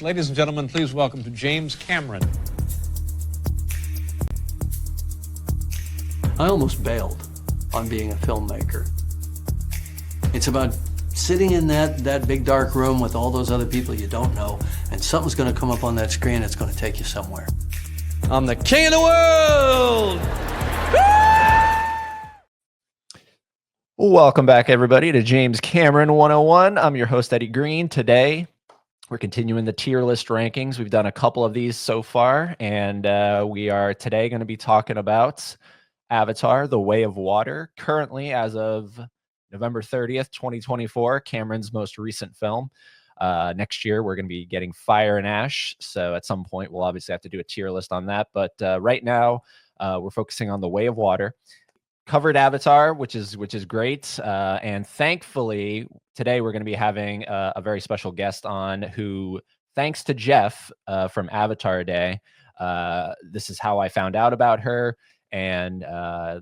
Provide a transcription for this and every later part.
Ladies and gentlemen, please welcome to James Cameron. I almost bailed on being a filmmaker. It's about sitting in that big dark room with all those other people you don't know, and something's gonna come up on that screen that's gonna take you somewhere. I'm the king of the world! Welcome back, everybody, to James Cameron 101. I'm your host, Eddie Green. Today, we're continuing the tier list rankings. We've done a couple of these so far, and we are today going to be talking about Avatar, The Way of Water, currently as of November 30th, 2024, Cameron's most recent film. Next year, we're going to be getting Fire and Ash, so at some point, we'll obviously have to do a tier list on that, but right now, we're focusing on The Way of Water. Covered Avatar, which is great, and thankfully today we're going to be having a very special guest on who, thanks to Jeff from Avatar Day, this is how I found out about her, and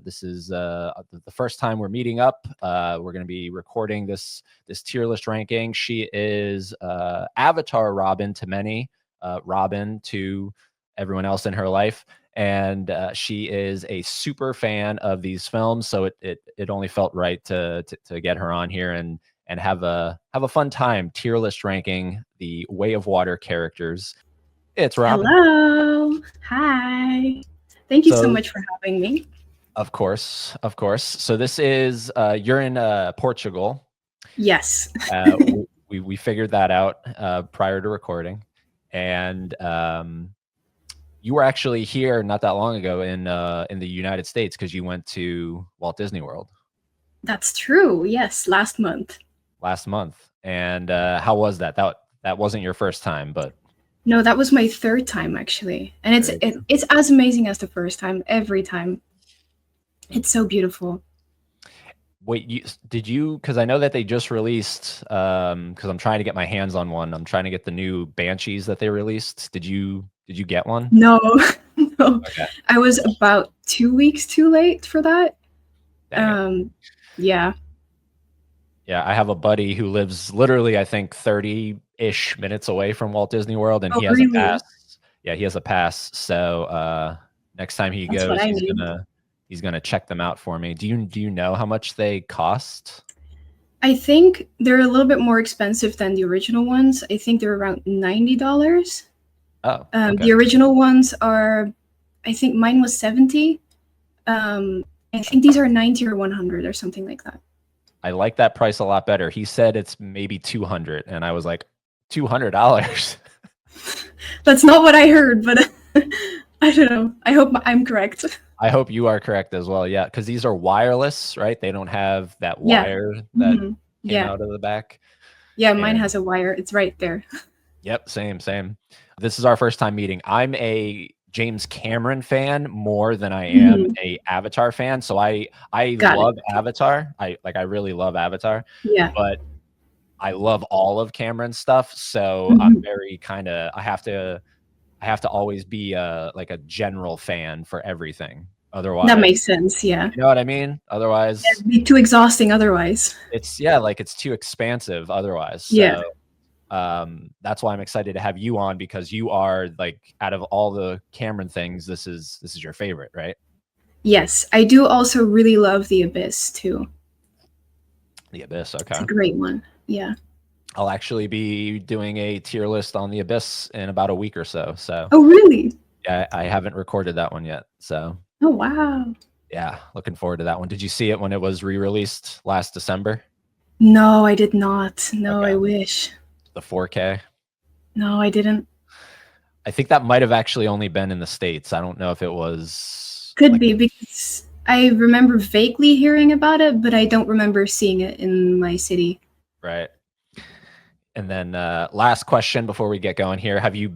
this is the first time we're meeting up. We're going to be recording this tier list ranking. She is Avatar Robin to many, Robin to everyone else in her life. And she is a super fan of these films, so it only felt right to get her on here and have a fun time tier list ranking the Way of Water characters. It's Robin. Hello. Hi. Thank you so much for having me. Of course. So this is you're in Portugal. Yes. we figured that out prior to recording, and you were actually here not that long ago in the United States because you went to Walt Disney World. That's true. Yes, last month. And how was that? That wasn't your first time, but no, that was my third time actually, and it's as amazing as the first time every time. It's so beautiful. Wait, because I know that they just released, because I'm trying to get my hands on one. I'm trying to get the new Banshees that they released. Did you get one? No. Okay. I was about 2 weeks too late for that. Yeah. Yeah, I have a buddy who lives literally, I think, 30-ish minutes away from Walt Disney World, and he has a pass. Yeah, he has a pass. So next time he goes, he's gonna check them out for me. Do you know how much they cost? I think they're a little bit more expensive than the original ones. I think they're around $90. Oh, okay. The original ones are, I think mine was 70. I think these are 90 or 100 or something like that. I like that price a lot better. He said it's maybe 200, and I was like, $200? That's not what I heard, but I don't know. I hope I'm correct. I hope you are correct as well. Yeah, because these are wireless, right? They don't have that wire that came out of the back. Yeah, mine has a wire. It's right there. Yep, same. This is our first time meeting. I'm a James Cameron fan more than I am a Avatar fan. So I love Avatar. I really love Avatar. Yeah. But I love all of Cameron's stuff. So I'm very I have to always be like a general fan for everything. Otherwise, that makes sense. Yeah. You know what I mean? Otherwise, it'd be too exhausting. Otherwise, it's too expansive. Otherwise, so, yeah. That's why I'm excited to have you on, because you are, like, out of all the Cameron things, this is your favorite, right? Yes, I do also really love The Abyss too. The Abyss, okay. It's a great one. Yeah. I'll actually be doing a tier list on The Abyss in about a week or so. Oh, really? Yeah, I haven't recorded that one yet. So. Oh, wow. Yeah, looking forward to that one. Did you see it when it was re-released last December? No, I did not. No, Okay. I wish. The 4K? No, I didn't. I think that might have actually only been in the States. I don't know if it was. Could be, because I remember vaguely hearing about it, but I don't remember seeing it in my city. Right. And then last question before we get going here. Have you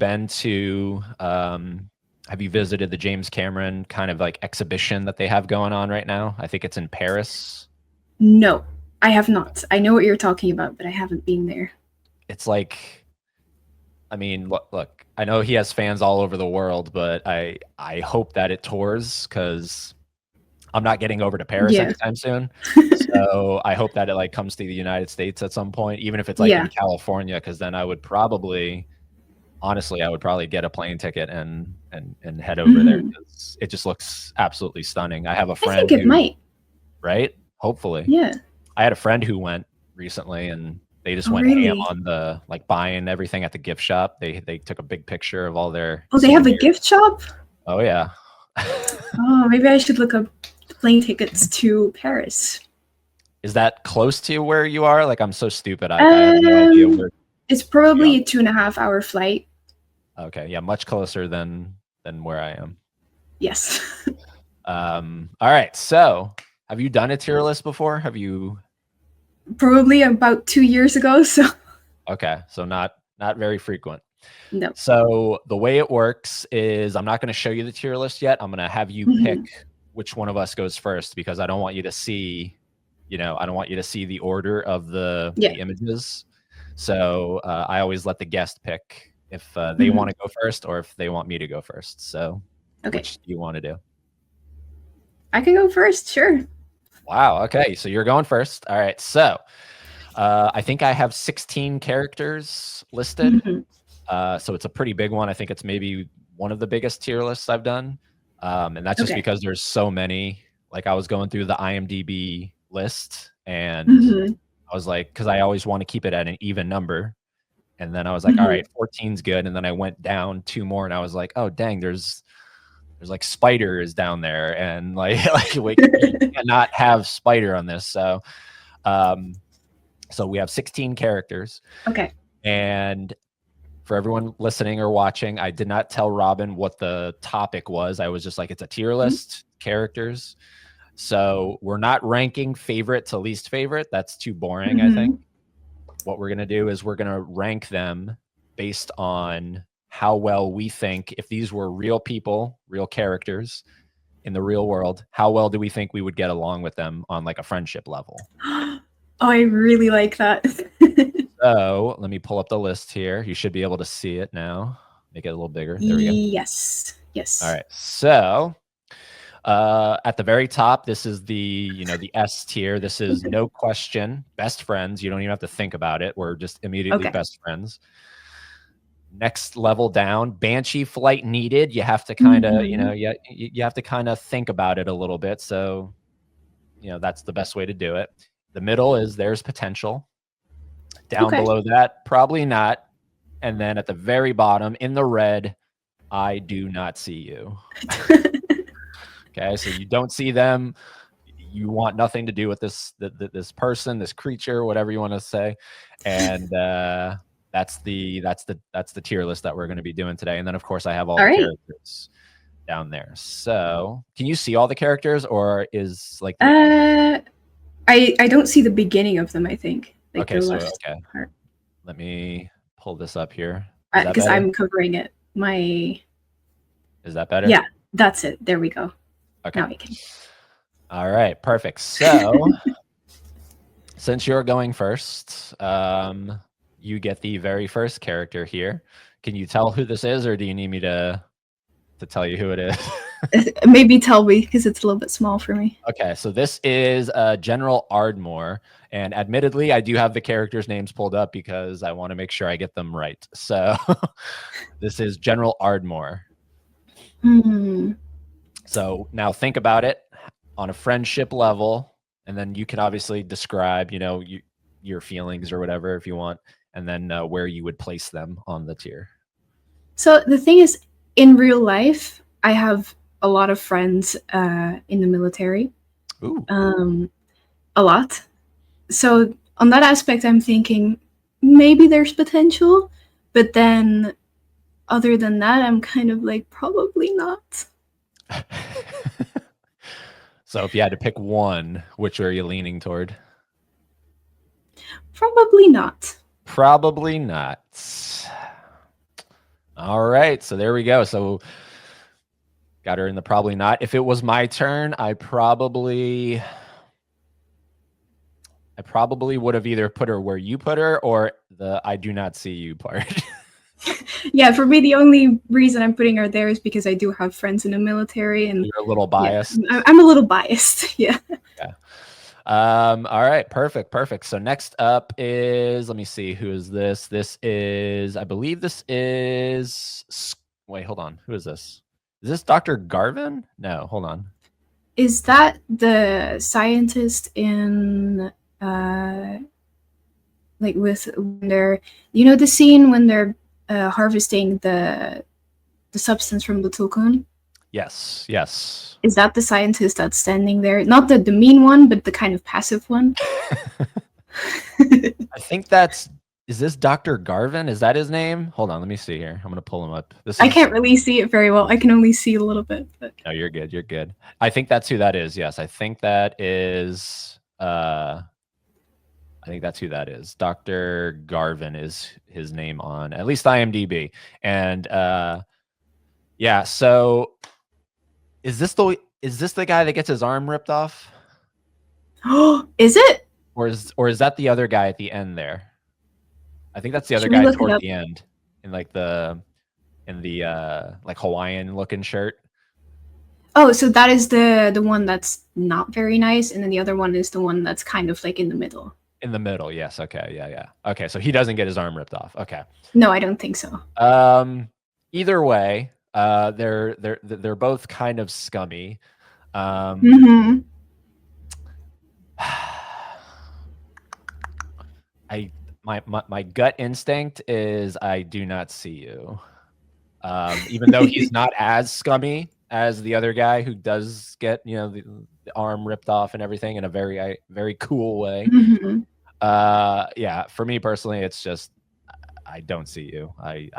visited the James Cameron kind of like exhibition that they have going on right now? I think it's in Paris. No, I have not. I know what you're talking about, but I haven't been there. It's like, I mean, look, I know he has fans all over the world, but I hope that it tours, because I'm not getting over to Paris anytime soon. So I hope that it comes to the United States at some point, even if it's in California, because then I would probably honestly, I would probably get a plane ticket and head over there, Mhm. because it just looks absolutely stunning. I have a I friend think it who, might. right? Hopefully. Yeah. I had a friend who went recently, and they just Oh, went ham really? on the like buying everything at the gift shop. They took a big picture of all their Oh, they have a souvenirs. gift shop? Oh yeah. Oh, maybe I should look up plane tickets to Paris. Is that close to where you are? Like, I'm so stupid. I have no idea where It's you are. probably a 2.5 hour flight. Okay, yeah, much closer than where I am. Yes. All right. So, have you done a tier list before? Have you? Probably about 2 years ago. So Okay, so not very frequent. no. So the way it works is I'm not going to show you the tier list yet. I'm going to have you pick which one of us goes first, because I don't want you to see, I don't want you to see the order of the images. So I always let the guest pick if they want to go first or if they want me to go first. So which do you want to do? I can go first, sure. Wow. Okay. So you're going first. All right. So I think I have 16 characters listed. So it's a pretty big one. I think it's maybe one of the biggest tier lists I've done. And that's just because there's so many. Like, I was going through the IMDb list, and I was like, because I always want to keep it at an even number. And then I was like, all right, 14's good. And then I went down 2 more, and I was like, oh dang, there's like Spider is down there, and like we cannot have Spider on this. So so we have 16 characters. Okay. And for everyone listening or watching, I did not tell Robin what the topic was. I was just like, it's a tier list, characters. So we're not ranking favorite to least favorite. That's too boring, I think. What we're going to do is we're going to rank them based on how well we think, if these were real people, real characters in the real world, how well do we think we would get along with them on like a friendship level? Oh, I really like that. So let me pull up the list here. You should be able to see it now. Make it a little bigger. There we go. Yes. All right. So at the very top, this is the the S tier. This is no question, best friends. You don't even have to think about it. We're just immediately best friends. Next level down, Banshee flight needed. You have to kind of, you have to kind of think about it a little bit. So, that's the best way to do it. The middle is there's potential. Down below that, probably not. And then at the very bottom, in the red, I do not see you. Okay, so you don't see them. You want nothing to do with this person, this creature, whatever you want to say. And that's the tier list that we're going to be doing today. And then of course I have all the characters down there. So can you see all the characters, or is like I don't see the beginning of them, I think. Like okay, so part. Let me pull this up here. Because I'm covering it. Is that better? Yeah, that's it. There we go. Okay. Now I can. All right, perfect. So since you're going first, you get the very first character here. Can you tell who this is, or do you need me to tell you who it is? Maybe tell me, because it's a little bit small for me. Okay, so this is General Ardmore, and admittedly, I do have the characters' names pulled up because I want to make sure I get them right. So this is General Ardmore. So now think about it on a friendship level, and then you can obviously describe, your feelings or whatever if you want, and then where you would place them on the tier. So the thing is, in real life, I have a lot of friends in the military. Ooh. A lot. So on that aspect, I'm thinking maybe there's potential, but then other than that, I'm kind of like, probably not. So if you had to pick one, which are you leaning toward? Probably not. Probably not. All right, so there we go. So got her in the probably not. If it was my turn, I probably would have either put her where you put her or the I do not see you part. Yeah, for me, the only reason I'm putting her there is because I do have friends in the military, and you're a little biased. Yeah, I'm a little biased. Yeah. All right, perfect. So next up is, let me see, who is this? This is, I believe this is, wait, hold on. Who is this? Is this Dr. Garvin? No, hold on. Is that the scientist in like with when they're, you know, the scene when they're harvesting the substance from the tulkun? Yes. Is that the scientist that's standing there? Not the mean one, but the kind of passive one. I think is this Dr. Garvin? Is that his name? Hold on, let me see here. I'm gonna pull him up. I can't really see it very well. I can only see a little bit. But... No, you're good. I think that's who that is. Yes, I think that is. I think that's who that is. Dr. Garvin is his name on at least IMDb. And yeah, so is this the guy that gets his arm ripped off? Oh, is it? Or is that the other guy at the end there? I think that's the other Should we guy look it toward up? the end in the like Hawaiian looking shirt. Oh, so that is the one that's not very nice, and then the other one is the one that's kind of like in the middle. In the middle, yes. Okay, yeah. Okay, so he doesn't get his arm ripped off. Okay. No, I don't think so. Either way, they're both kind of scummy. Mhm. My gut instinct is I do not see you. Even though he's not as scummy as the other guy who does get, the arm ripped off and everything in a very, very cool way. Mhm. Yeah, for me personally, it's just I don't see you. I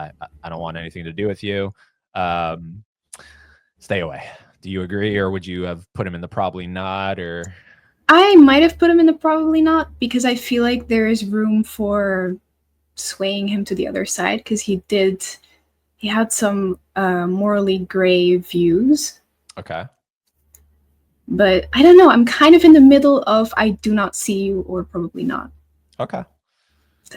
don't want anything to do with you. Stay away. Do you agree, or would you have put him in the probably not? Or I might have put him in the probably not, because I feel like there is room for swaying him to the other side, because he had some morally gray views. okay. But I don't know. I'm kind of in the middle of I do not see you or probably not. Okay.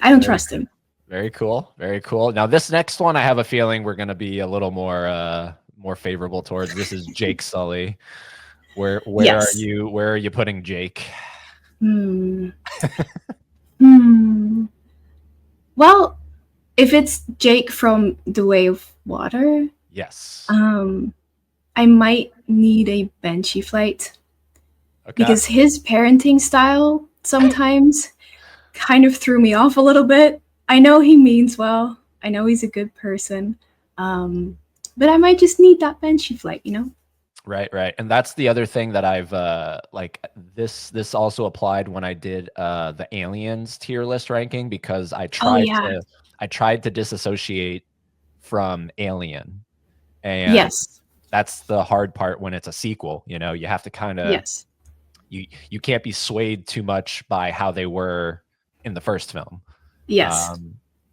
I don't trust him. Very cool. Now this next one, I have a feeling we're going to be a little more favorable towards. This is Jake Sully. Where Yes. are you putting Jake? Well, if it's Jake from The Way of Water, yes. I might need a Banshee flight. Okay. Because his parenting style sometimes kind of threw me off a little bit. I know he means well. I know he's a good person. But I might just need that Banshee flight, Right. And that's the other thing that I've this also applied when I did the Aliens tier list ranking, because I tried to disassociate from Alien. And yes, that's the hard part when it's a sequel. You have to kind of you can't be swayed too much by how they were in the first film. Yes.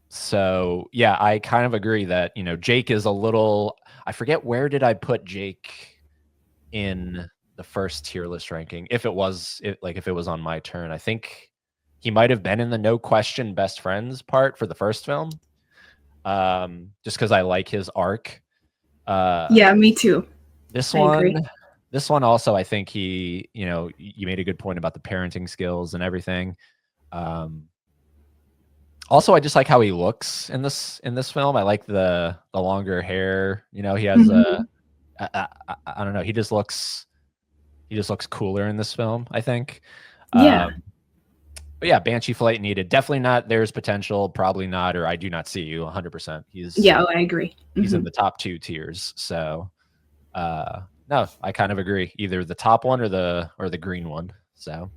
So yeah, I kind of agree that, Jake is a little, I forget where did I put Jake in the first tier list ranking. If it was on my turn, I think he might have been in the no question best friends part for the first film. Just because I like his arc. Yeah, me too. This agree. This one also, I think he, you made a good point about the parenting skills and everything. Also, I just like how he looks in this film. I like the longer hair. He has I don't know. He just looks cooler in this film, I think. Yeah. But yeah, Banshee flight needed. Definitely not. There's potential. Probably not. Or I do not see you 100%. I agree. He's in the top 2 tiers. So, no, I kind of agree. Either the top one or the green one. So,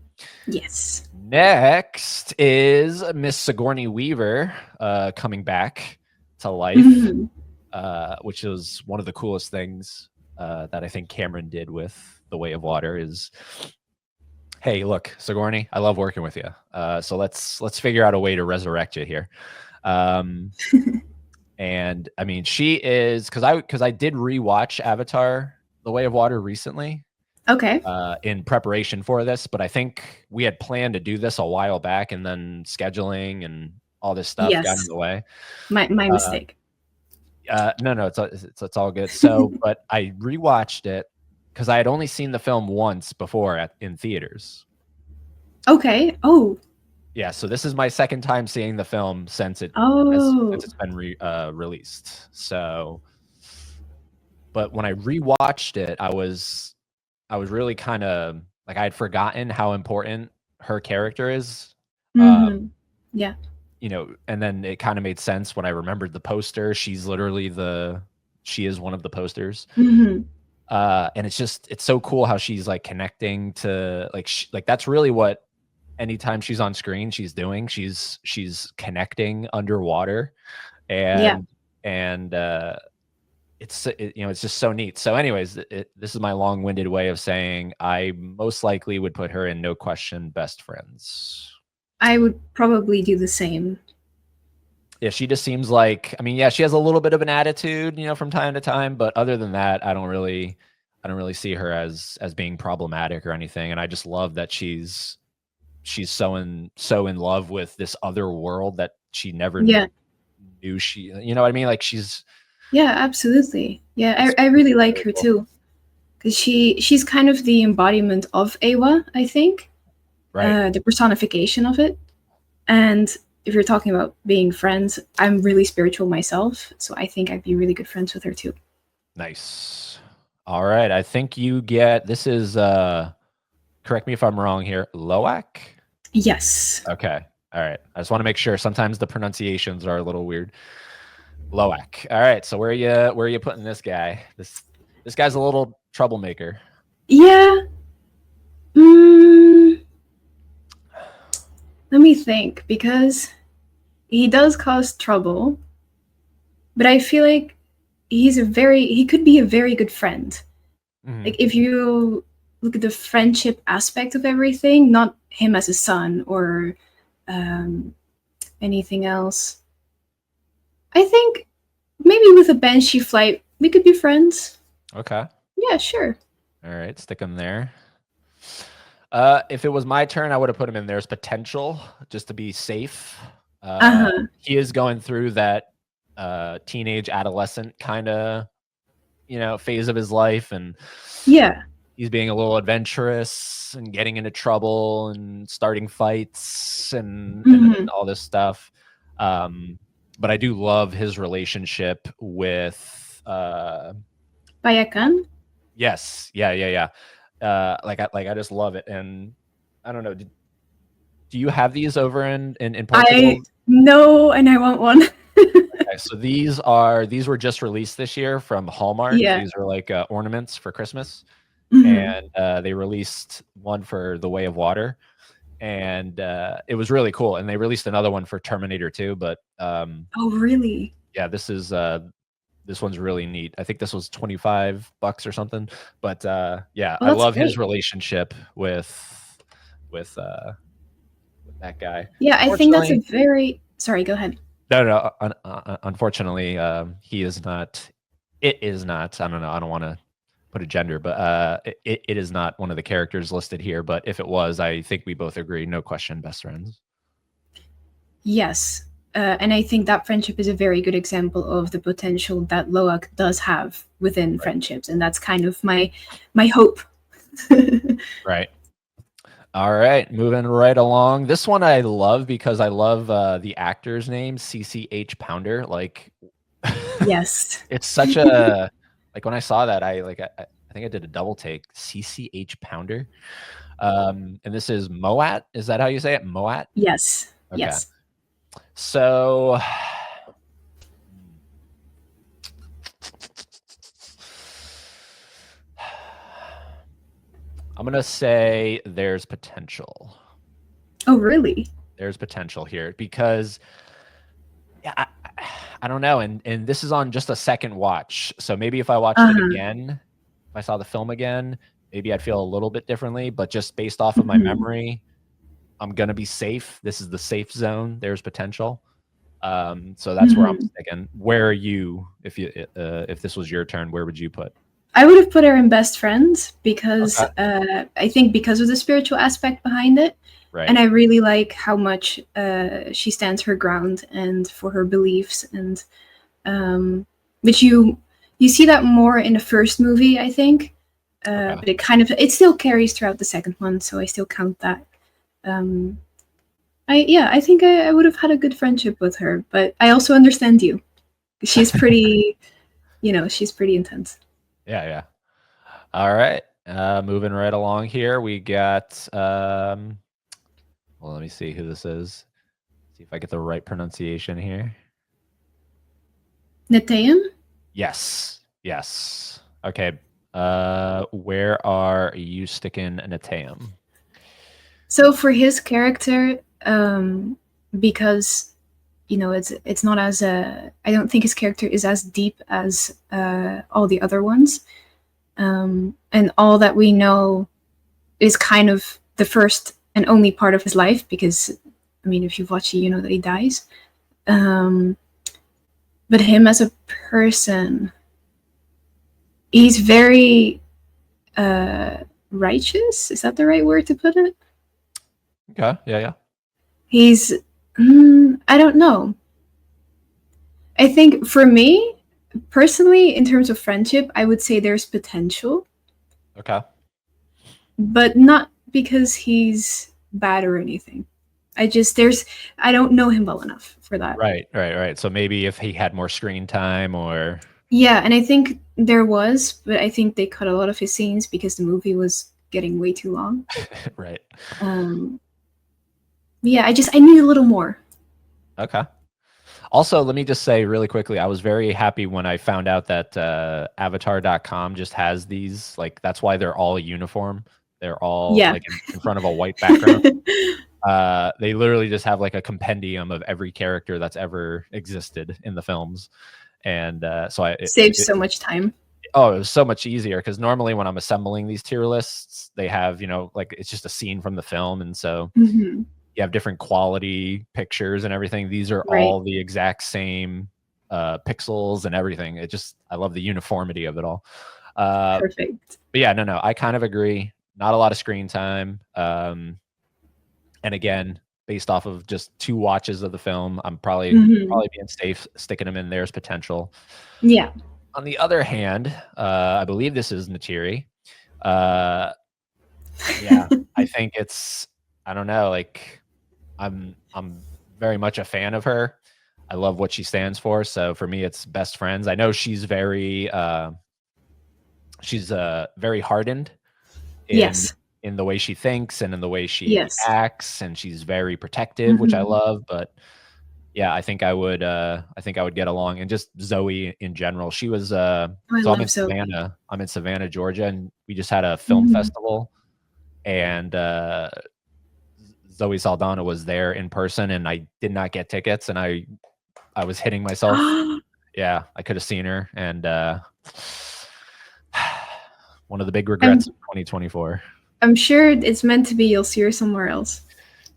yes. Next is Miss Sigourney Weaver, coming back to life, which is one of the coolest things that I think Cameron did with The Way of Water. Is, hey, look, Sigourney, I love working with you. So let's figure out a way to resurrect you here. And I mean, she is, because I did rewatch Avatar: The Way of Water recently. Okay. In preparation for this, but I think we had planned to do this a while back, and then scheduling and all this stuff got in the way. My mistake. No, it's all good. So, but I rewatched it because I had only seen the film once before in theaters. Okay. Oh. Yeah, so this is my second time seeing the film since Oh. it's been released. So, but when I rewatched it, I was really kind of like I had forgotten how important her character is. Mm-hmm. Yeah. You know, and then it kind of made sense when I remembered the poster. She is one of the posters. Mm-hmm. And it's so cool how she's like connecting to like that's really what anytime she's on screen she's doing. She's connecting underwater, Yeah. and it's just so neat. So anyways, this is my long-winded way of saying I most likely would put her in no question best friends. I would probably do the same. Yeah, she just seems like, I mean, yeah, she has a little bit of an attitude, you know, from time to time, but other than that, I don't really see her as being problematic or anything. And I just love that she's so in love with this other world that she never Yeah. knew you know what I mean? Like Yeah, absolutely. Yeah, it's I really like really her cool. too. Because she's kind of the embodiment of Awa, I think. Right. The personification of it. And if you're talking about being friends, I'm really spiritual myself, so I think I'd be really good friends with her too. Nice. All right. I think this is correct me if I'm wrong here. Loak? Yes. Okay. All right. I just want to make sure. Sometimes the pronunciations are a little weird. Loak. All right. So where are you putting this guy? This guy's a little troublemaker. Yeah. Mm, let me think, because he does cause trouble, but I feel like he could be a very good friend. Mhm. Like, if you look at the friendship aspect of everything, not him as a son or anything else. I think maybe with a Banshee flight, we could be friends. Okay. Yeah, sure. All right. Stick him there. If it was my turn, I would have put him in There's Potential just to be safe. He is going through that teenage adolescent kind of, you know, phase of his life, and Yeah. he's being a little adventurous and getting into trouble and starting fights and all this stuff. But I do love his relationship with Bayakan? yes, yeah. I just love it, and I don't know. Do you have these over in Portugal? I know, and I want one. Okay, so these were just released this year from Hallmark. Yeah. These are like ornaments for Christmas, Mhm. and they released one for The Way of Water, and it was really cool. And they released another one for Terminator 2, but Oh, really? yeah, this one's really neat. I think this was $25 or something. But yeah, Oh, I that's love his great. relationship with that guy. Yeah, I think that's a Unfortunately, very. Sorry, go ahead. no. Unfortunately, he is not. It is not. I don't know. I don't want to put a gender, but it is not one of the characters listed here. But if it was, I think we both agree, no question, best friends. Yes. And I think that friendship is a very good example of the potential that Loak does have within friendships, and that's kind of my hope. Right. All right, moving right along. This one I love because I love the actor's name, CCH Pounder. Like, Yes. it's such a like when I saw that, I think I did a double take. CCH Pounder, and this is Moat. Is that how you say it? Moat. Yes. Okay. Yes. So, I'm gonna say there's potential. Oh, really? There's potential here because yeah, I don't know, and this is on just a second watch. So maybe if I watched it again, if I saw the film again, maybe I'd feel a little bit differently. But just based off of my memory, I'm gonna be safe. This is the safe zone. There's potential. So that's where I'm sticking. Where are you? If this was your turn, where would you put? I would have put her in best friends because Okay. I think because of the spiritual aspect behind it, Right. and I really like how much she stands her ground and for her beliefs, and which you see that more in the first movie, I think, Okay. but it still carries throughout the second one, so I still count that. I think I would have had a good friendship with her, but I also understand you. She's pretty, she's pretty intense. Yeah. All right. Moving right along here, we got. Well, let me see who this is. See if I get the right pronunciation here. Natean? Yes. Okay. Where are you sticking Nateum? So for his character, because it's not as I don't think his character is as deep as all the other ones, and all that we know is kind of the first and only part of his life. Because I mean, if you've watched it, you know that he dies. But him as a person, he's very righteous. Is that the right word to put it? Okay. Yeah. He's I don't know. I think for me personally, in terms of friendship, I would say there's potential, Okay. but not because he's bad or anything. I don't know him well enough for that. Right. So maybe if he had more screen time or. Yeah, and I think there was, but I think they cut a lot of his scenes because the movie was getting way too long. Right. Yeah, I need a little more. Okay. Also, let me just say really quickly, I was very happy when I found out that avatar.com just has these, like, that's why they're all uniform. They're all like in front of a white background. They literally just have like a compendium of every character that's ever existed in the films. And so it saves so much time. Oh, it was so much easier because normally when I'm assembling these tier lists, they have, like it's just a scene from the film. And so you have different quality pictures and everything. These are all the exact same pixels and everything. I love the uniformity of it all. Perfect. But yeah, no, I kind of agree. Not a lot of screen time. And again, based off of just 2 watches of the film, I'm probably being safe, sticking him in there's potential. Yeah. On the other hand, I believe this is Neytiri. Yeah, I think I don't know, like I'm very much a fan of her. I love what she stands for. So for me, it's best friends. I know she's very hardened in the way she thinks and in the way she acts, and she's very protective, which I love. But yeah, I think I would get along. And just Zoe in general. She was so I'm in Savannah. I'm in Savannah, Georgia, and we just had a film festival, and Zoe Saldana was there in person, and I did not get tickets, and I was hitting myself. Yeah, I could have seen her, and one of the big regrets of 2024. I'm sure it's meant to be. You'll see her somewhere else.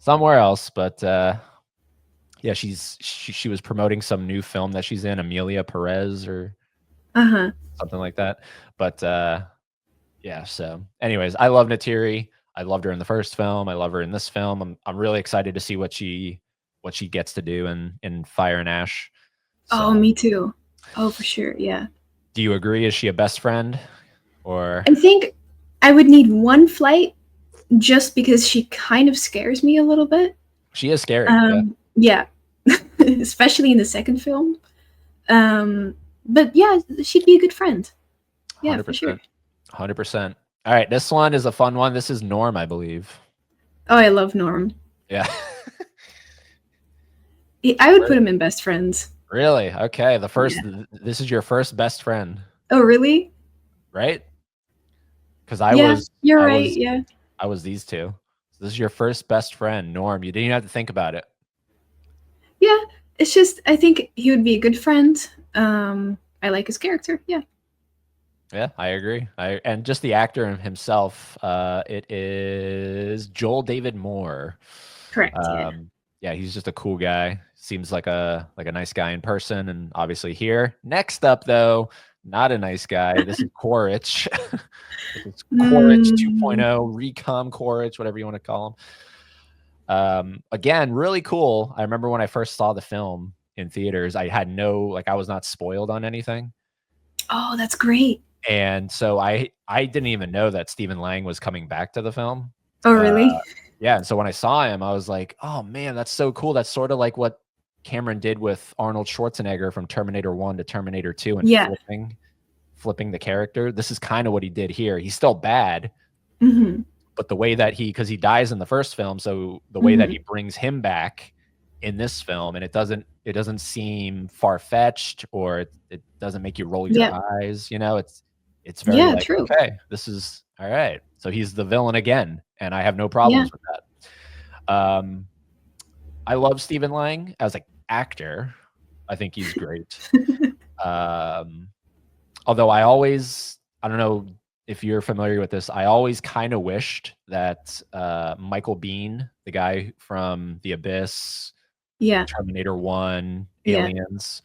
But yeah, she was promoting some new film that she's in, Amelia Perez or something like that. But yeah, so anyways, I love Neytiri. I loved her in the first film. I love her in this film. I'm really excited to see what she gets to do in Fire and Ash. So, oh, me too. Oh, for sure. Yeah. Do you agree? Is she a best friend? Or I think I would need one flight just because she kind of scares me a little bit. She is scary. Yeah. Especially in the second film. But yeah, she'd be a good friend. Yeah, 100%. For sure. 100%. All right, this one is a fun one. This is Norm, I believe. Oh, I love Norm. Yeah. I would put him in best friends. Really? Okay. This is your first best friend. Oh, really? Right? Because you're right. Yeah. I was these two. So this is your first best friend, Norm. You didn't even have to think about it. Yeah. It's just, I think he would be a good friend. I like his character. Yeah. Yeah, I agree. And just the actor himself, it is Joel David Moore. Correct. Yeah, he's just a cool guy. Seems like a nice guy in person, and obviously here. Next up, though, not a nice guy. This is Quaritch. This is Quaritch 2.0, Recom Quaritch, whatever you want to call him. Again, really cool. I remember when I first saw the film in theaters, I had I was not spoiled on anything. Oh, that's great. And so I didn't even know that Stephen Lang was coming back to the film. Oh, really? Yeah, and so when I saw him, I was like, oh man, that's so cool. That's sort of like what Cameron did with Arnold Schwarzenegger from Terminator 1 to Terminator 2 and Yeah. flipping the character. This is kind of what he did here. He's still bad, Hmm. but the way that because he dies in the first film, so the way that Hmm. he brings him back in this film, and it doesn't seem far-fetched, or it doesn't make you roll your Yeah. eyes, you know, it's very Yeah, like, true. okay, this is all right. So he's the villain again, and I have no Yeah. problems with that. I love Stephen Lang as an actor. I think he's great. Um, although I don't know if you're familiar with this, I always kind of wished that Michael Biehn, the guy from The Abyss, Yeah. Terminator 1, Yeah. Aliens,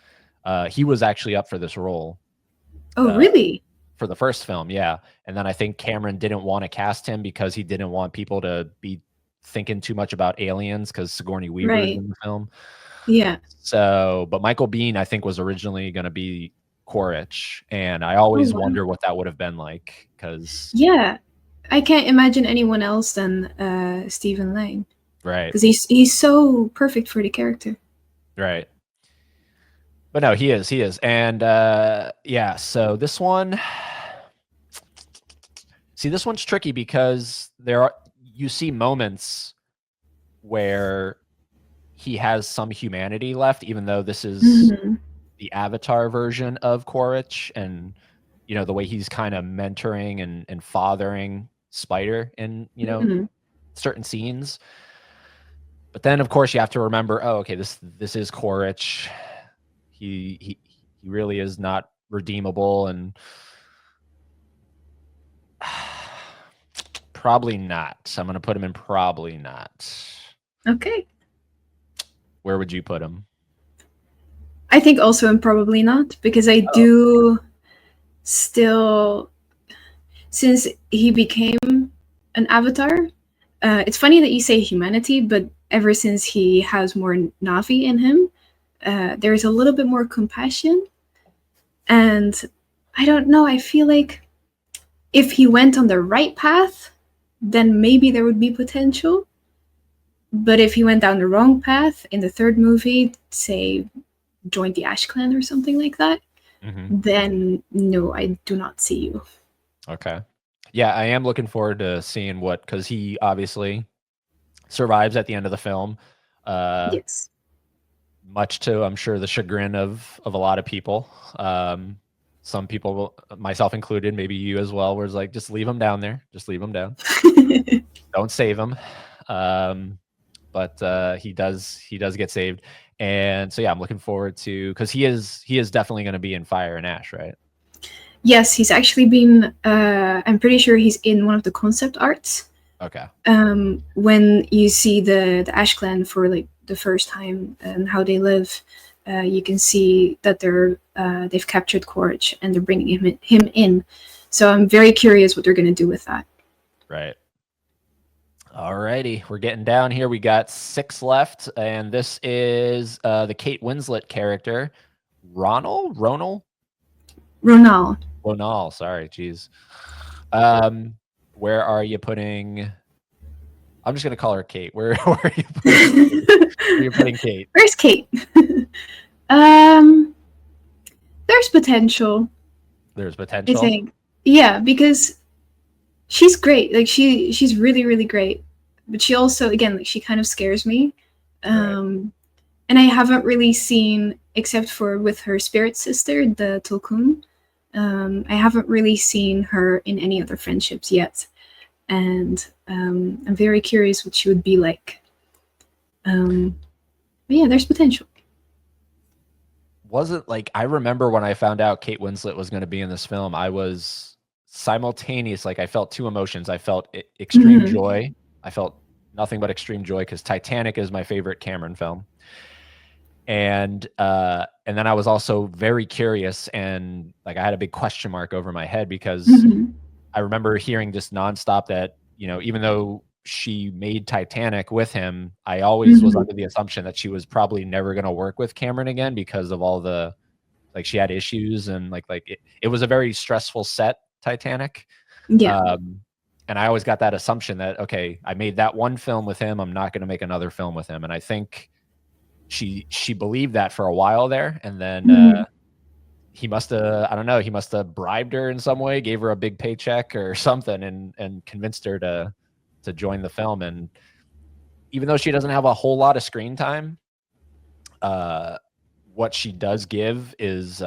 he was actually up for this role Oh, uh, really? for the first film, yeah. And then I think Cameron didn't want to cast him because he didn't want people to be thinking too much about aliens because Sigourney Weaver's Right. in the film. Yeah. So, but Michael Biehn, I think, was originally going to be Quaritch, and I Oh, always wow. wonder what that would have been like because, Yeah. I can't imagine anyone else than Stephen Lang, right, because he's so perfect for the character. right. But no, he is, and yeah. So this one, see, this one's tricky because you see moments where he has some humanity left, even though this is Hmm. the Avatar version of Quaritch, and you know the way he's kind of mentoring and fathering Spider in Hmm. certain scenes. But then, of course, you have to remember, oh, okay, this is Quaritch. He really is not redeemable, and probably not. I'm going to put him in probably not. Okay. Where would you put him? I think also and probably not, because I Oh, do still, since he became an avatar. It's funny that you say humanity, but ever since he has more Navi in him, there's a little bit more compassion. And I don't know, I feel like if he went on the right path, then maybe there would be potential. But if he went down the wrong path in the third movie, say joined the Ash Clan or something like that, then no, I do not see you. okay. Yeah, I am looking forward to seeing because he obviously survives at the end of the film, Yes. much to, I'm sure, the chagrin of a lot of people. Some people, myself included, maybe you as well, where it's like, just leave him down there. Just leave him down. Don't save him. But he does get saved. And so, yeah, I'm looking forward to, because he is definitely going to be in Fire and Ash, right? Yes, he's actually been. I'm pretty sure he's in one of the concept arts. Okay. When you see the Ash Clan for like the first time and how they live, you can see that they've captured Quaritch and they're bringing him in. So I'm very curious what they're going to do with that. Right. Alrighty, we're getting down here. We got 6 left, and this is the Kate Winslet character, Ronald. Ronal. Sorry, geez. Where are you putting? I'm just gonna call her Kate. Where are you putting? Where are you putting Kate? Where's Kate? There's potential. There's I potential. think, yeah, because she's great. Like she's really really great, but she also, again, like she kind of scares me. Right. And I haven't really seen, except for with her spirit sister, the Tulkun. I haven't really seen her in any other friendships yet, and I'm very curious what she would be like. But yeah, there's potential. Wasn't like, I remember when I found out Kate Winslet was going to be in this film, I was simultaneous. Like, I felt 2 emotions. I felt extreme joy. I felt nothing but extreme joy because Titanic is my favorite Cameron film. And then I was also very curious, and like I had a big question mark over my head because I remember hearing just nonstop that, even though she made Titanic with him, I always was under the assumption that she was probably never going to work with Cameron again because of all the, like, she had issues, and like it was a very stressful set, Titanic. Yeah. and I always got that assumption that, okay, I made that one film with him, I'm not going to make another film with him. And I think she believed that for a while there, and then Mhm. he must have, I don't know, he must have bribed her in some way, gave her a big paycheck or something, and convinced her to join the film. And even though she doesn't have a whole lot of screen time, what she does give is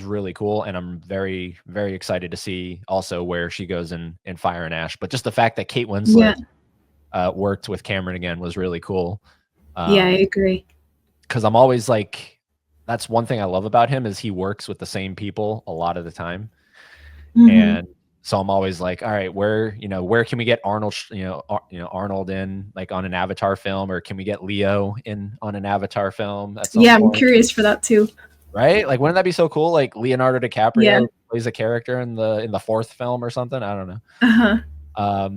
really cool, and I'm very, very excited to see also where she goes in Fire and Ash. But just the fact that Kate Yeah, Winslet worked with Cameron again was really cool. yeah, I agree. Because I'm always like, that's one thing I love about him is he works with the same people a lot of the time, Mhm. and so I'm always like, all right, where can we get Arnold, Arnold in like on an Avatar film, or can we get Leo in on an Avatar film at some Yeah, I'm point? curious for that too. Right? Like, wouldn't that be so cool? Like Leonardo Yeah. DiCaprio plays a character in the fourth film or something. I don't know. Uh-huh.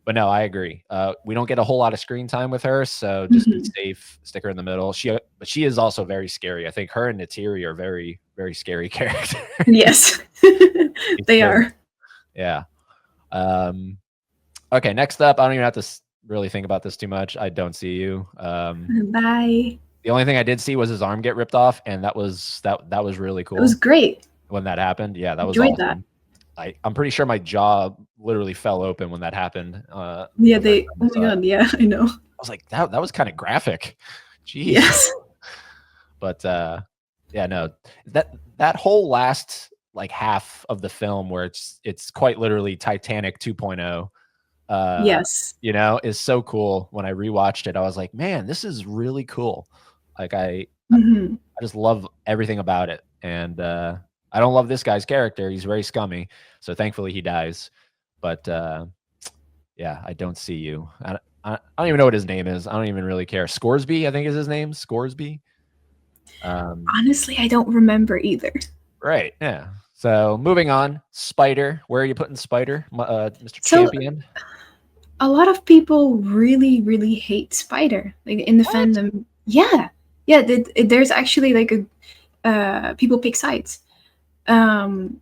But no, I agree. We don't get a whole lot of screen time with her, so just be Mhm. safe, stick her in the middle. But she is also very scary. I think her and Natiri are very, very scary characters. Yes. She's They scary. are. Yeah. Okay, next up, I don't even have to really think about this too much. I don't see you. Bye. The only thing I did see was his arm get ripped off, and that was really It was cool great. when that happened. Yeah, that was Enjoyed that. awesome. I'm pretty sure my jaw literally fell open when that happened. Yeah, The first they. time Oh I my saw it. god. Yeah, I know. I was like, that was kind of graphic. Jeez. Yes. But yeah, no, that whole last like half of the film where it's quite literally Titanic 2.0, Yes. is so cool. When I rewatched it, I was like, man, this is really cool. Like Hmm. I just love everything about it. And I don't love this guy's character. He's very scummy. So thankfully he dies. But yeah, I don't see you. I don't even know what his name is. I don't even really care. Scoresby, I think is his name. Scoresby. Honestly, I don't remember either. Right. Yeah. So moving on, Spider. Where are you putting Spider, Mr. So Champion? a lot of people really, really hate Spider, like in the What? fandom. Yeah, yeah. There's actually like a people pick sides. Um,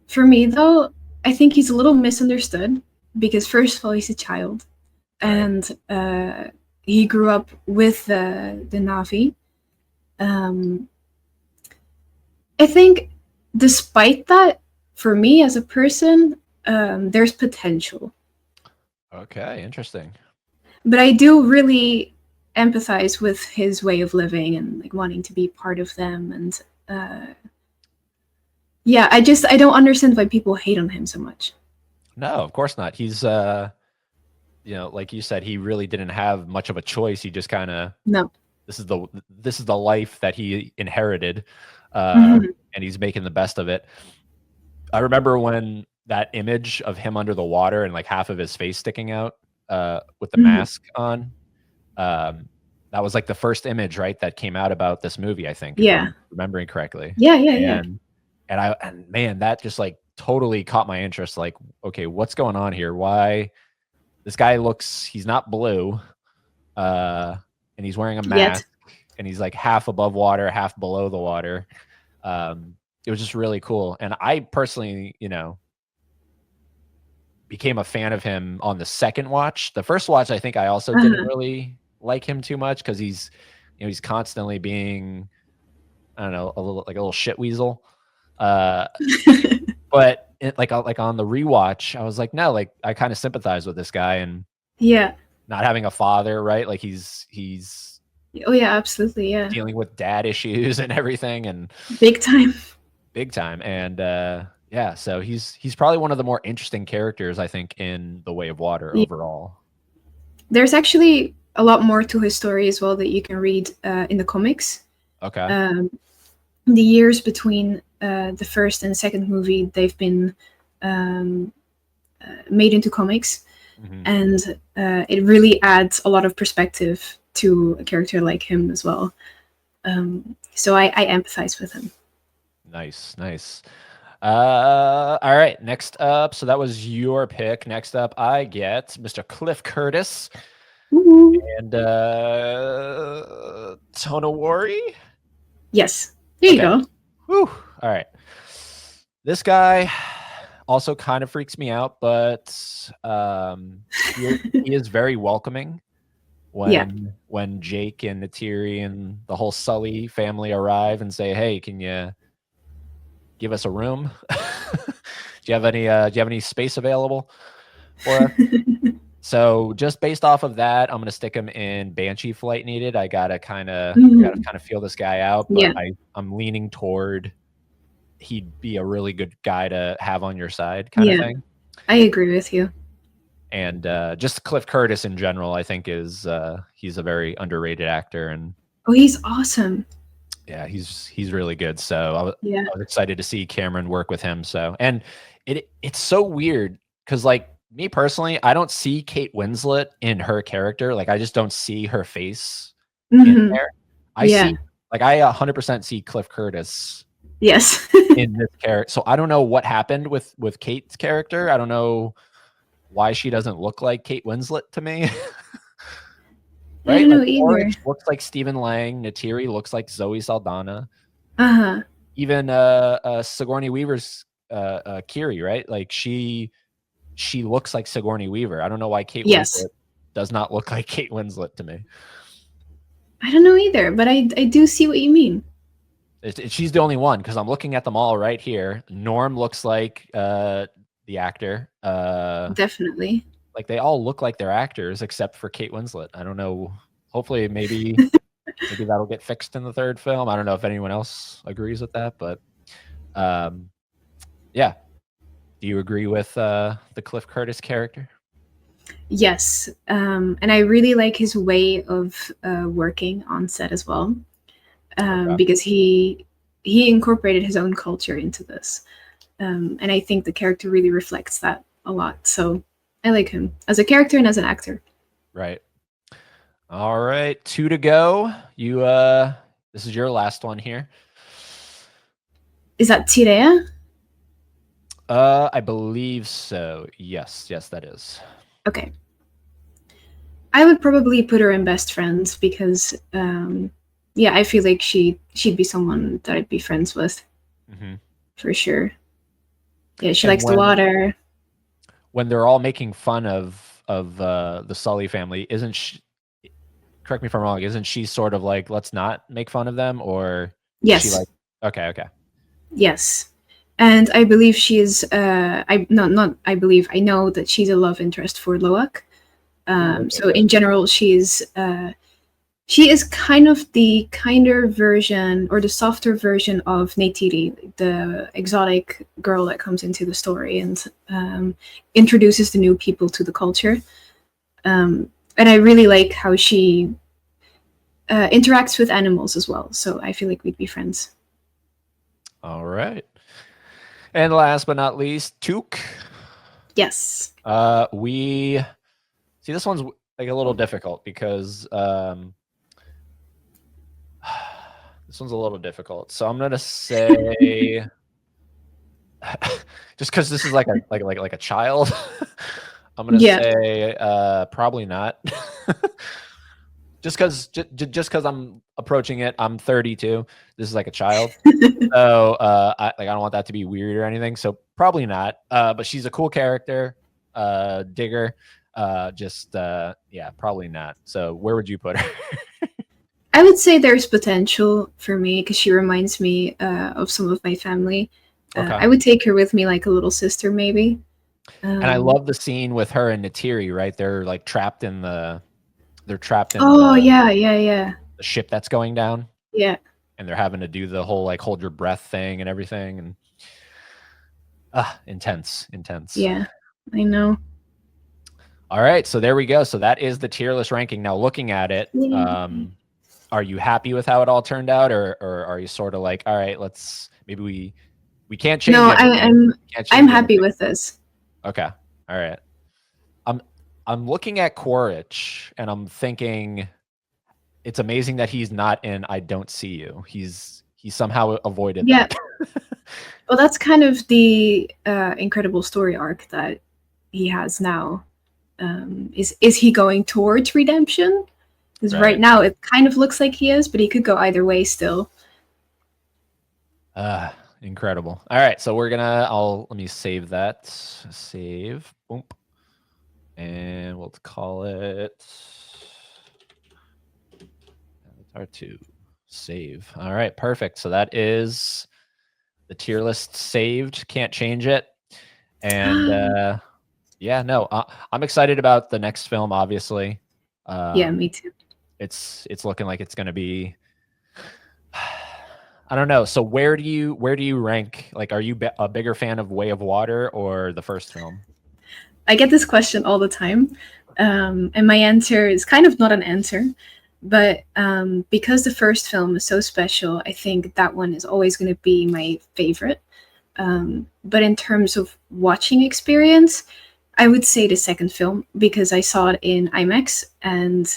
for me though, I think he's a little misunderstood because first of all, he's a child, Right. and he grew up with the Navi. Um, I think, despite that, for me as a person, there's potential. Okay. Interesting. But I do really empathize with his way of living and like wanting to be part of them. And yeah, I don't understand why people hate on him so much. No, of course not. He's like you said, he really didn't have much of a choice. He just kind of No. this is the life that he inherited, Mhm. and he's making the best of it. I remember when that image of him under the water and like half of his face sticking out with the Mhm. mask on. That was like the first image, right, that came out about this movie, I think, if Yeah. I'm remembering correctly. Yeah. Yeah. Yeah. And man, that just like totally caught my interest. Like, okay, what's going on here? Why this guy he's not blue, and he's wearing a Yet. mask, and he's like half above water, half below the water. It was just really cool. And I personally, became a fan of him on the second watch. The first watch, I think I also didn't Uh-huh. really like him too much because he's constantly being, I don't know, a little shit weasel. But like on the rewatch, I was like, no, like I kind of sympathize with this guy and Yeah. not having a father, right? Like he's Oh yeah. Absolutely. Yeah. dealing with dad issues and everything, and Big time. big time. And yeah, so he's probably one of the more interesting characters, I think, in The Way of Water Yeah. overall. There's actually a lot more to his story as well that you can read in the comics. Okay. The years between the first and second movie, they've been made into comics, Mhm. and it really adds a lot of perspective to a character like him as well. So I empathize with him. Nice. All right, next up. So that was your pick. Next up, I get Mr. Cliff Curtis Ooh. and Tonawari. Yes, there you Okay. go. Whew. All right. This guy, also kind of freaks me out, but he is very welcoming when Jake and Neytiri and the whole Sully family arrive and say, "Hey, can you give us a room? Do you have any space available for us?" So just based off of that, I'm gonna stick him in Banshee Flight Needed. I gotta kind of feel this guy out, but Yeah. I'm leaning toward he'd be a really good guy to have on your side, kind of Yeah. thing. I agree with you. And just Cliff Curtis in general, I think is he's a very underrated actor, and Oh, he's awesome. yeah, he's really good. So Yeah. I was excited to see Cameron work with him. So, and it's so weird because, like, me personally, I don't see Kate Winslet in her character. Like, I just don't see her face in Mhm. there. I Yeah. see, like, I 100% see Cliff Curtis Yes. in this character. So I don't know what happened with Kate's character. I don't know why she doesn't look like Kate Winslet to me. I Right? don't know Like, either. Orange looks like Stephen Lang. Neytiri looks like Zoe Saldana. Uh-huh. Even Sigourney Weaver's Kiri, right? Like she looks like Sigourney Weaver. I don't know why Kate Yes. Winslet does not look like Kate Winslet to me. I don't know either, but I do see what you mean. She's the only one because I'm looking at them all right here. Norm looks like the actor. Definitely. Like they all look like they're actors except for Kate Winslet. I don't know. Hopefully, maybe that'll get fixed in the third film. I don't know if anyone else agrees with that, but yeah. Do you agree with the Cliff Curtis character? Yes. And I really like his way of working on set as well, because he incorporated his own culture into this, and I think the character really reflects that a lot. So I like him as a character and as an actor. Right. All right, 2 to go. You this is your last one here. Is that Tirea? I believe so. Yes, that is. Okay. I would probably put her in best friends because yeah, I feel like she'd be someone that I'd be friends with. For sure. Yeah, she likes the water. When they're all making fun of the Sully family, isn't she, correct me if I'm wrong, isn't she sort of like, let's not make fun of them? Or yes, she like, okay, yes, and I believe she is I know that she's a love interest for Loak. So in general, she is kind of the kinder version or the softer version of Neytiri, the exotic girl that comes into the story and introduces the new people to the culture. And I really like how she interacts with animals as well. So I feel like we'd be friends. All right. And last but not least, Took. Yes. We see this one's like a little difficult because this one's a little difficult. So I'm gonna say just because this is like a child, I'm gonna say probably not. just because I'm approaching it. I'm 32. This is like a child, so I don't want that to be weird or anything. So probably not. But she's a cool character, digger. Yeah, probably not. So where would you put her? I would say there's potential for me because she reminds me of some of my family. Okay. I would take her with me like a little sister, maybe. And I love the scene with her and Neytiri, right? They're like trapped in the. Oh, yeah. The ship that's going down. Yeah. And they're having to do the whole like hold your breath thing and everything, and intense. Yeah, I know. All right, so there we go. So that is the tier list ranking. Now looking at it, are you happy with how it all turned out, or are you sort of like, all right, let's maybe we can't change? No, I'm happy with this. Okay, all right. I'm looking at Quaritch and I'm thinking it's amazing that he's not in I Don't See You. He somehow avoided that. Well, that's kind of the incredible story arc that he has now. Is he going towards redemption? Because right now it kind of looks like he is, but he could go either way still. Incredible. All right, so let me save that. Save. Boom. And we'll call it Avatar 2. Save. All right, perfect. So that is the tier list saved. Can't change it. And yeah, no, I'm excited about the next film, obviously. Yeah, me too. It's looking like it's going to be I don't know. So where do you rank? Like, are you a bigger fan of Way of Water or the first film? I get this question all the time, and my answer is kind of not an answer, but because the first film is so special, I think that one is always going to be my favorite. But in terms of watching experience, I would say the second film because I saw it in IMAX and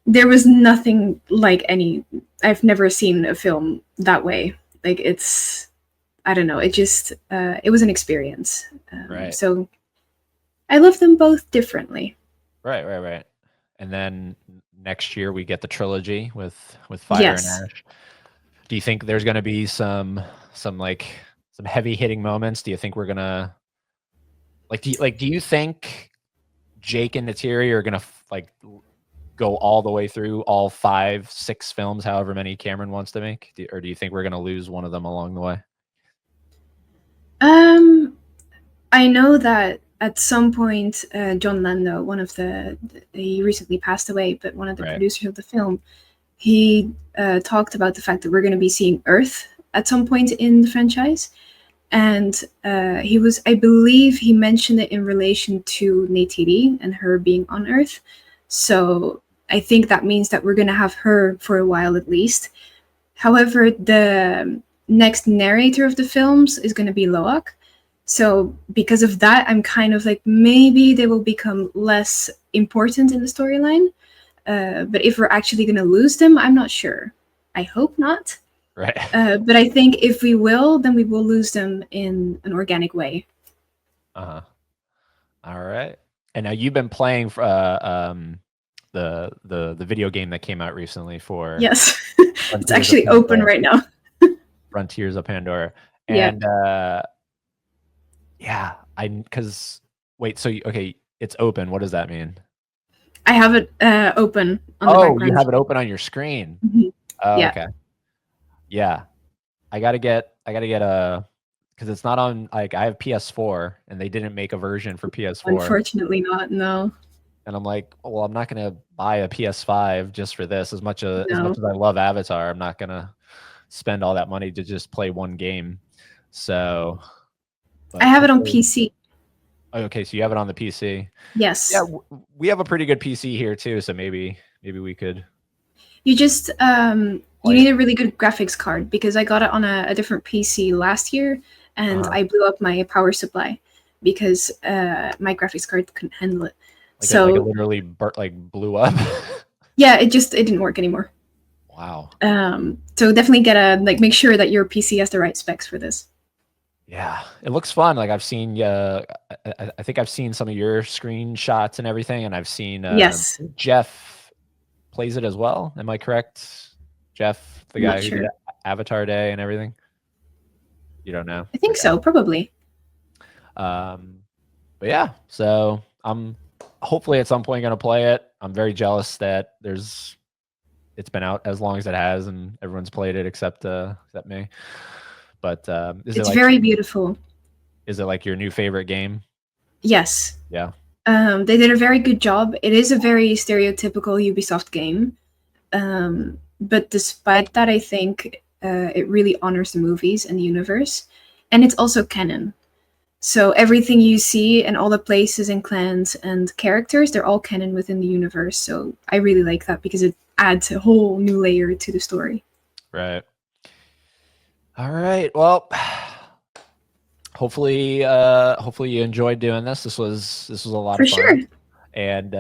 there was nothing like any. I've never seen a film that way. Like I don't know. It just it was an experience. Right. So I love them both differently. Right. And then next year we get the trilogy with Fire Yes. and Ash. Do you think there's going to be some heavy hitting moments? Do you think we're gonna do you think Jake and Neytiri are gonna go all the way through all 5, 6 films, however many Cameron wants to make? Or do you think we're going to lose one of them along the way? I know that at some point, John Lando, he recently passed away, but one of the producers of the film, he talked about the fact that we're going to be seeing Earth at some point in the franchise. And I believe he mentioned it in relation to Neytiri and her being on Earth. So I think that means that we're going to have her for a while at least. However, the next narrator of the films is going to be Loak. So because of that, I'm kind of like, maybe they will become less important in the storyline. But if we're actually going to lose them, I'm not sure. I hope not. Right. But I think if we will, then we will lose them in an organic way. Uh-huh. All right. And now you've been playing for the video game that came out recently for Yes. It's actually open right now. Frontiers of Pandora. Yeah. And okay, it's open. What does that mean? I have it open on the background. You have it open on your screen. Mm-hmm. Oh, Yeah. okay. Yeah. I gotta get a because it's not on, like, I have PS4 and they didn't make a version for PS4. Unfortunately not, no. And I'm like, well, I'm not gonna buy a PS5 just for this. As much as I love Avatar, I'm not gonna spend all that money to just play one game. So I have it on PC. Okay, so you have it on the PC. Yes. Yeah, we have a pretty good PC here too, so maybe we could. You just you need a really good graphics card because I got it on a different PC last year and I blew up my power supply because my graphics card couldn't handle it. It literally blew up. Yeah, it didn't work anymore. Wow. So definitely make sure that your PC has the right specs for this. Yeah, it looks fun. Like, I've seen, I think I've seen some of your screenshots and everything, and I've seen yes, Jeff plays it as well. Am I correct? Jeff, the guy who did Avatar Day and everything. You don't know? I think so, probably. But yeah, so I'm hopefully at some point going to play it. I'm very jealous that it's been out as long as it has, and everyone's played it except me. But it's very beautiful. Is it like your new favorite game? Yes. Yeah. They did a very good job. It is a very stereotypical Ubisoft game. But despite that, I think it really honors the movies and the universe. And it's also canon. So everything you see and all the places and clans and characters, they're all canon within the universe. So I really like that because it adds a whole new layer to the story. Right. All right. Well, hopefully you enjoyed doing this. This was a lot of fun. For sure. And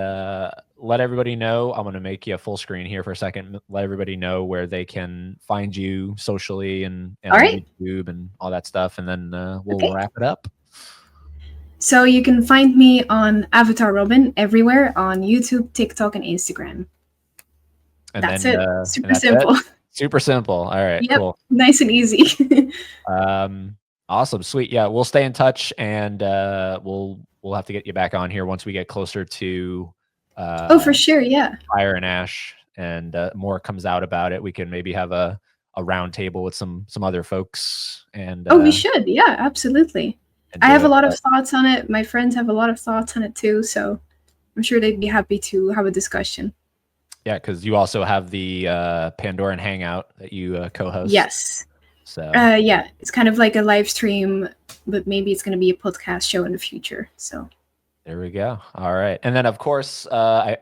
let everybody know. I'm going to make you a full screen here for a second. Let everybody know where they can find you socially and on YouTube and all that stuff. And then we'll wrap it up. So you can find me on Avatar Robin everywhere on YouTube, TikTok, and Instagram. And that's it. Super simple. Super simple. All right, Yep. cool. Nice and easy. Awesome, sweet. Yeah, we'll stay in touch, and we'll have to get you back on here once we get closer to Oh, for sure. Yeah. Fire and Ash, and more comes out about it. We can maybe have a round table with some other folks, and Oh, we should. Yeah, absolutely. and I do have a it. lot of thoughts on it. My friends have a lot of thoughts on it too, so I'm sure they'd be happy to have a discussion. Yeah, because you also have the Pandoran Hangout that you co-host. Yes. So Yeah, it's kind of like a live stream, but maybe it's going to be a podcast show in the future. So there we go. All right, and then of course I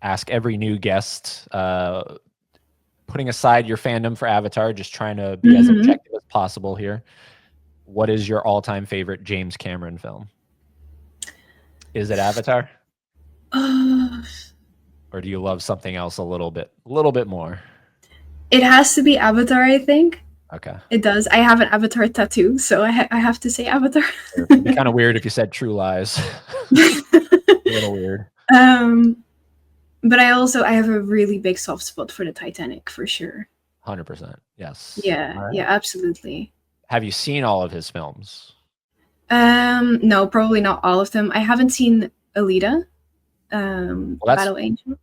ask every new guest, putting aside your fandom for Avatar, just trying to be as objective as possible here. What is your all-time favorite James Cameron film? Is it Avatar? Or do you love something else a little bit more? It has to be Avatar, I think. Okay. It does. I have an Avatar tattoo, so I have to say Avatar. It'd be kind of weird if you said True Lies. A little weird. But I have a really big soft spot for the Titanic, for sure. 100%. Yes. Yeah, All right. yeah, absolutely. Have you seen all of his films? No, probably not all of them. I haven't seen Alita, Well, that's Battle Angel.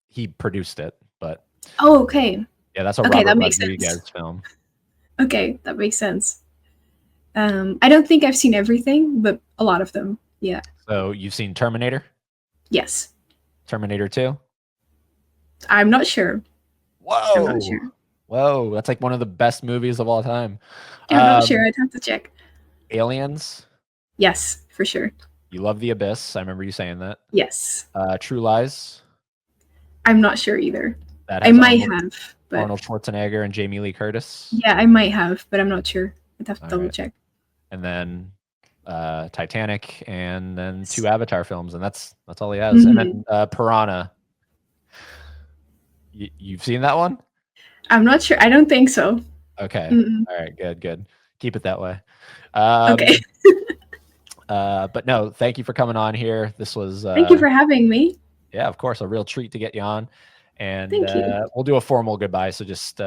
he produced it, but Oh, okay. yeah, that's a Okay, Robert that makes Rodriguez sense. film. Okay, that makes sense. I don't think I've seen everything, but a lot of them. Yeah. So you've seen Terminator? Yes. Terminator 2? I'm not sure. Whoa. I'm not sure. Whoa, that's like one of the best movies of all time. Yeah, I'm not sure. I'd have to check. Aliens? Yes, for sure. You love The Abyss. I remember you saying that. Yes. True Lies? I'm not sure either. That I has might Arnold, have, but Arnold Schwarzenegger and Jamie Lee Curtis. yeah, I might have, but I'm not sure. I'd have to All double right. check. And then Titanic, and then 2 Avatar films, and that's all he has. And then Piranha. You've seen that one? I'm not sure. I don't think so. Okay. Mm-mm. All right. Good. Keep it that way. Okay. But no, thank you for coming on here. This was Thank you for having me. yeah, of course, a real treat to get you on. And Thank you. we'll do a formal goodbye. So just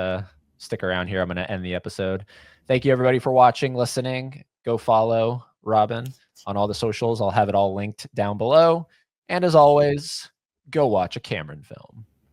stick around here. I'm going to end the episode. Thank you, everybody, for watching, listening. Go follow Robin on all the socials. I'll have it all linked down below. And as always, go watch a Cameron film.